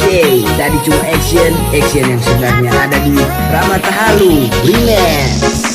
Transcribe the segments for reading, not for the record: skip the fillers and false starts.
Oke, tadi cuma action yang sebenarnya ada di Ramata Halu Remix.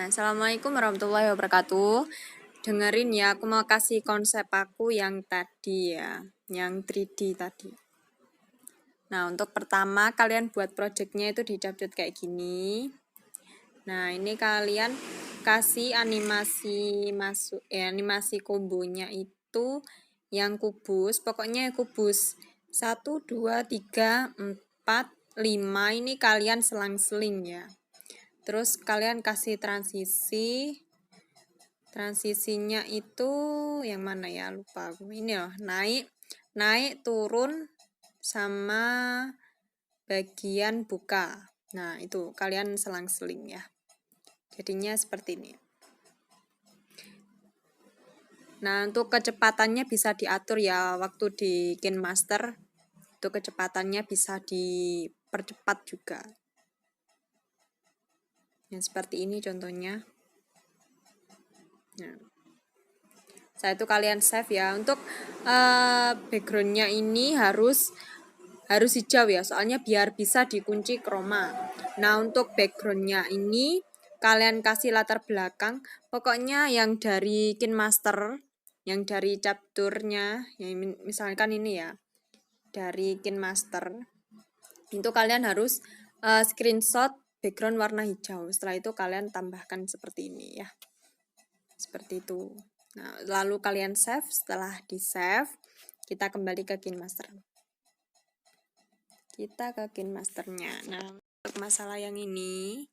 Assalamualaikum warahmatullahi wabarakatuh. Dengerin ya, aku mau kasih konsep aku yang tadi ya, yang 3D tadi. Nah, untuk pertama kalian buat projectnya itu di CapCut kayak gini. Nah, ini kalian kasih animasi animasi kombonya itu yang kubus, pokoknya kubus 1, 2, 3, 4, 5 ini kalian selang-seling ya. Terus kalian kasih transisinya itu yang mana ya, lupa aku. Ini loh, naik turun sama bagian buka. Nah, itu kalian selang-seling ya. Jadinya seperti ini. Nah, untuk kecepatannya bisa diatur ya, waktu di KineMaster itu kecepatannya bisa dipercepat juga. Yang seperti ini contohnya. Nah, saya itu kalian save ya. Untuk backgroundnya ini harus hijau ya, soalnya biar bisa dikunci chroma. Nah, untuk backgroundnya ini kalian kasih latar belakang, pokoknya yang dari KineMaster, yang dari chapternya, yang misalkan ini ya, dari KineMaster, itu kalian harus screenshot background warna hijau. Setelah itu kalian tambahkan seperti ini ya. Seperti itu. Nah, lalu kalian save. Setelah di save, kita kembali ke KineMaster. Kita ke KineMasternya. Nah, untuk masalah yang ini,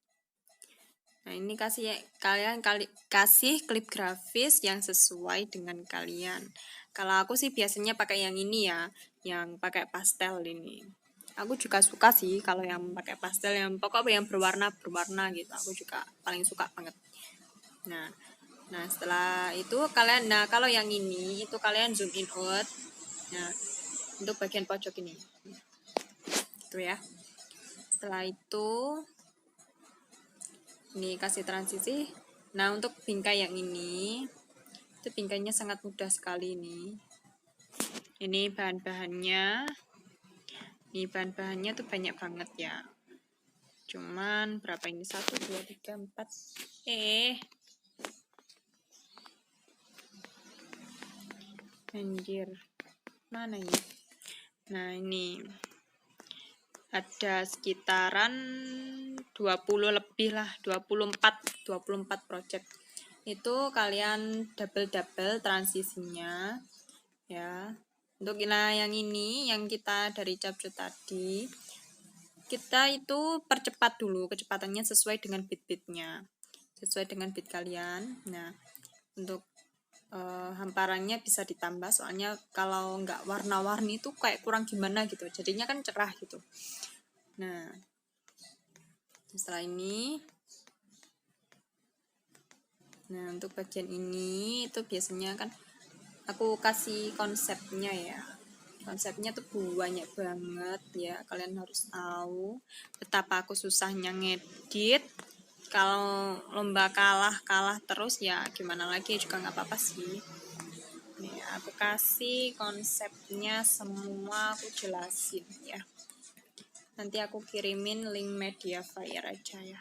nah ini kalian kasih klip grafis yang sesuai dengan kalian. Kalau aku sih biasanya pakai yang ini ya, yang pakai pastel ini. Aku juga suka sih kalau yang pakai pastel, yang pokoknya yang berwarna gitu. Aku juga paling suka banget. Nah, setelah itu kalian, kalau yang ini itu kalian zoom in out. Nah, untuk bagian pojok ini. Gitu ya. Setelah itu ini kasih transisi. Nah, untuk bingkai yang ini itu bingkainya sangat mudah sekali ini. Ini bahan-bahannya. Ini bahan-bahannya tuh banyak banget ya. Cuman berapa ini? 1 2 3 4. Anjir. Mana ya? Nah, ini ada sekitaran 20 lebih lah, 24 project. Itu kalian double transisinya ya. Untuk yang ini yang kita dari CapCut tadi, kita itu percepat dulu, kecepatannya sesuai dengan bit-bitnya, sesuai dengan bit kalian. Nah, untuk hamparannya bisa ditambah, soalnya kalau nggak warna-warni itu kayak kurang gimana gitu, jadinya kan cerah gitu. Nah, setelah ini, nah untuk bagian ini itu biasanya kan aku kasih konsepnya ya. Konsepnya tuh banyak banget ya, kalian harus tahu betapa aku susahnya ngedit. Kalau lomba kalah terus ya gimana lagi, juga nggak apa-apa sih. Nih, aku kasih konsepnya semua, aku jelasin ya. Nanti aku kirimin link Mediafire aja ya.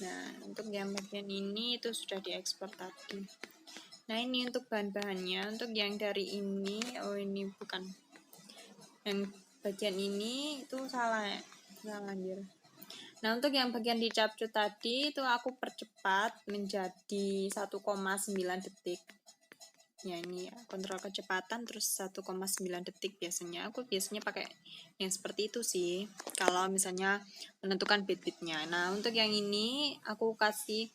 Nah, untuk yang bagian ini itu sudah diekspor tadi. Nah, ini untuk bahan-bahannya. Untuk yang dari ini, ini bukan. Yang bagian ini itu salah anjir. Nah, untuk yang bagian di CapCut tadi itu aku percepat menjadi 1,9 detik. Ya ini ya, kontrol kecepatan terus 1,9 detik biasanya. Aku biasanya pakai yang seperti itu sih. Kalau misalnya menentukan bit-bitnya. Nah, untuk yang ini aku kasih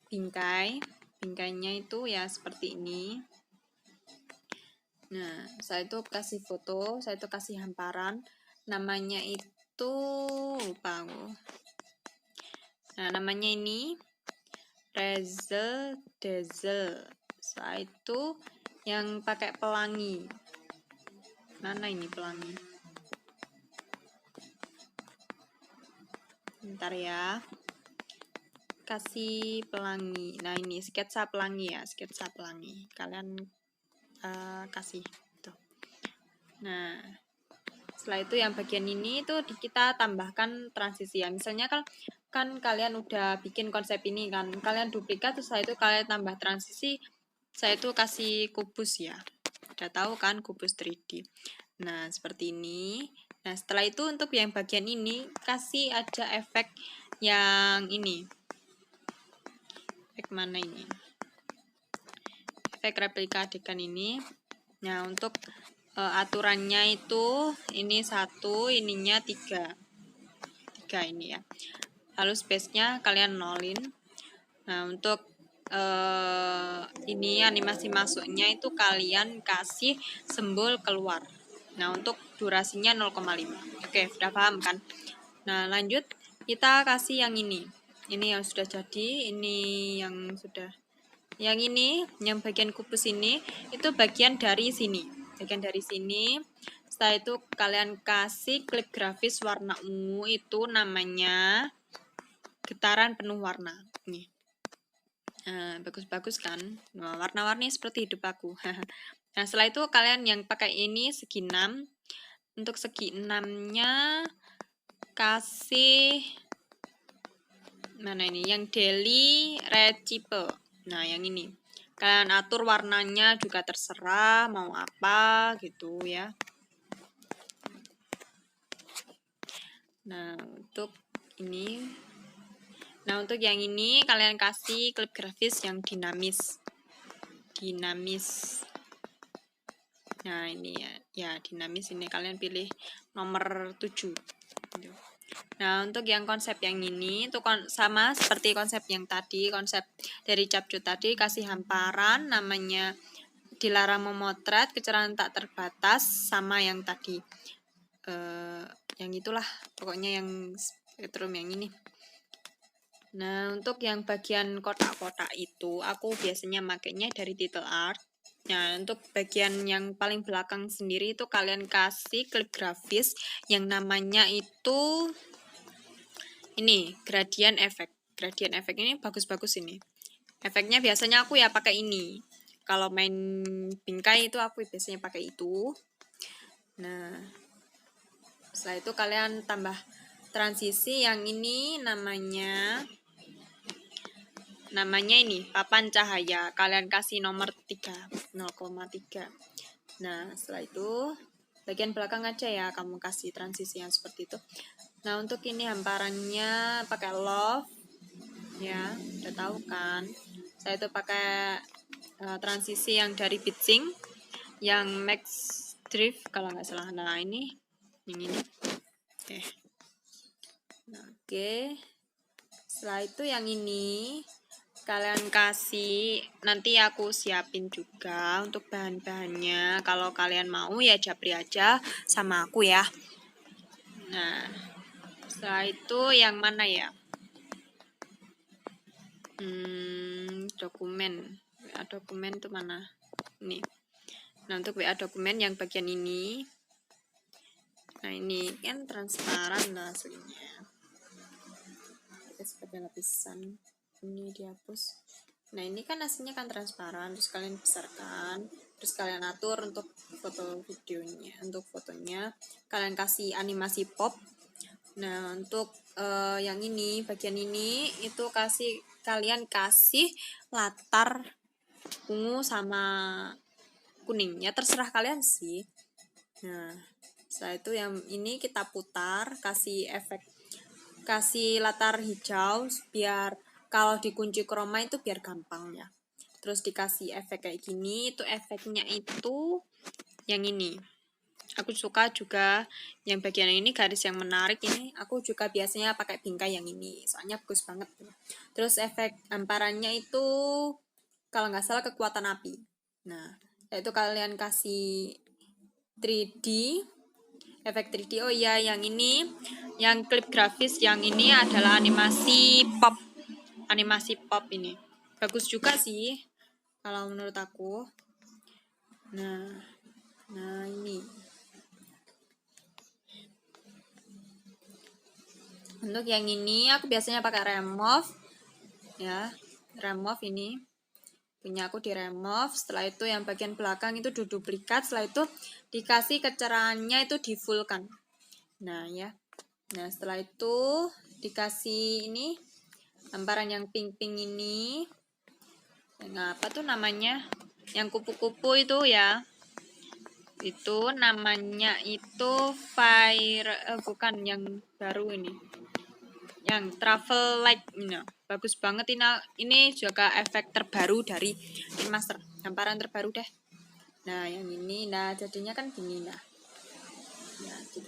bingkai. Bingkainya itu ya seperti ini. Nah, saya itu kasih foto, saya itu kasih hamparan. Namanya itu lupa aku. Nah, namanya ini Razzle Dazzle. Saya itu yang pakai pelangi. Mana ini pelangi? Bentar ya. Kasih pelangi. Nah, ini sketsa pelangi ya, sketsa pelangi. Kalian kasih tuh. Nah, setelah itu yang bagian ini tuh kita tambahkan transisi ya. Misalnya kan kalian udah bikin konsep ini kan, kalian duplikat terus setelah itu kalian tambah transisi. Saya itu kasih kubus ya. Udah tahu kan kubus 3D. Nah, seperti ini. Nah, setelah itu untuk yang bagian ini kasih aja efek yang ini. Efek mana ini? Efek replika adegan ini. Nah, untuk aturannya itu ini 1, ininya 3 ini ya. Lalu space-nya kalian nolin. Nah, untuk ini animasi masuknya itu kalian kasih simbol keluar. Nah, untuk durasinya 0,5. Oke, sudah paham kan? Nah, lanjut kita kasih yang ini. Ini yang sudah jadi, ini yang sudah. Yang ini, yang bagian kubus ini, itu bagian dari sini. Bagian dari sini. Setelah itu kalian kasih klip grafis warna ungu, itu namanya getaran penuh warna. Nih. Nah, bagus-bagus kan? Nah, warna-warni seperti hidup aku. Nah, setelah itu kalian yang pakai ini segi 6. Untuk segi 6-nya kasih mana ini? Yang daily recipe. Nah, yang ini. Kalian atur warnanya juga terserah mau apa gitu ya. Nah, untuk ini. Nah, untuk yang ini kalian kasih klip grafis yang dinamis. Dinamis. Nah, ini ya dinamis ini kalian pilih nomor 7. Nah, untuk yang konsep yang ini itu sama seperti konsep yang tadi, konsep dari capcut tadi, kasih hamparan, namanya dilarang memotret, kecerahan tak terbatas, sama yang tadi. Yang itulah, pokoknya yang spektrum yang ini. Nah, untuk yang bagian kotak-kotak itu, aku biasanya makainya dari title art. Nah, untuk bagian yang paling belakang sendiri itu kalian kasih klip grafis yang namanya itu ini, gradient effect. Gradient effect ini bagus-bagus ini. Efeknya biasanya aku ya pakai ini. Kalau main bingkai itu aku biasanya pakai itu. Nah, setelah itu kalian tambah transisi yang ini namanya ini papan cahaya. Kalian kasih nomor 3, 0,3. Nah, setelah itu bagian belakang aja ya kamu kasih transisi yang seperti itu. Nah, untuk ini hamparannya pakai love ya, udah tahu kan. Saya itu pakai transisi yang dari Bitsing yang Max Drift kalau nggak salah. Nah, ini yang ini. Oke. Setelah itu yang ini kalian kasih, nanti aku siapin juga untuk bahan-bahannya. Kalau kalian mau ya japri aja sama aku ya. Nah, setelah itu yang mana ya? Dokumen. WA dokumen itu mana? Ini. Nah, untuk WA dokumen yang bagian ini. Nah, ini kan transparan lah aslinya. Seperti lapisan ini dihapus. Nah, ini kan aslinya kan transparan, terus kalian besarkan, terus kalian atur untuk foto videonya, untuk fotonya kalian kasih animasi pop. Nah, untuk yang ini bagian ini itu kalian kasih latar ungu sama kuning ya, terserah kalian sih. Nah, setelah itu yang ini kita putar, kasih efek, kasih latar hijau biar kalau dikunci chroma itu biar gampang ya. terus dikasih efek kayak gini. Itu efeknya itu yang ini. Aku suka juga yang bagian ini, garis yang menarik ini. Aku juga biasanya pakai bingkai yang ini, soalnya bagus banget. Terus efek hamparannya itu kalau nggak salah kekuatan api. Nah, itu kalian kasih 3D, efek 3D. Oh iya, yang ini, yang klip grafis yang ini adalah animasi pop ini. Bagus juga sih, kalau menurut aku. Nah ini. Untuk yang ini aku biasanya pakai remove ya, remove ini punya aku di remove. Setelah itu yang bagian belakang itu duplikat, setelah itu dikasih kecerahannya itu di full kan. Nah ya, nah setelah itu dikasih ini hamparan yang pink-pink ini, yang apa tuh namanya, yang kupu-kupu itu ya, itu namanya itu fire, bukan yang baru ini, yang travel light ini. Bagus banget ini juga efek terbaru dari Master, hamparan terbaru deh. Nah yang ini, nah jadinya kan gini. Nah gitu,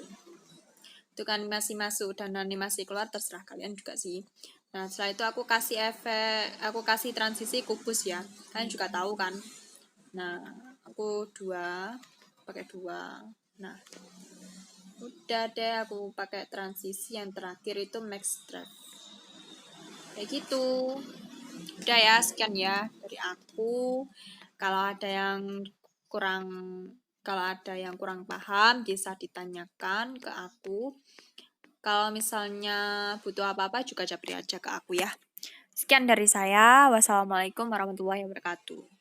itu kan animasi masuk dan animasi keluar terserah kalian juga sih. Nah setelah itu aku kasih efek, aku kasih transisi kubus ya, kalian juga tahu kan. Nah aku pakai dua. Nah udah deh, aku pakai transisi yang terakhir itu max draft kayak gitu. Udah ya, sekian ya dari aku. Kalau ada yang kurang paham bisa ditanyakan ke aku. Kalau misalnya butuh apa-apa juga japri aja ke aku ya. Sekian dari saya. Wassalamualaikum warahmatullahi wabarakatuh.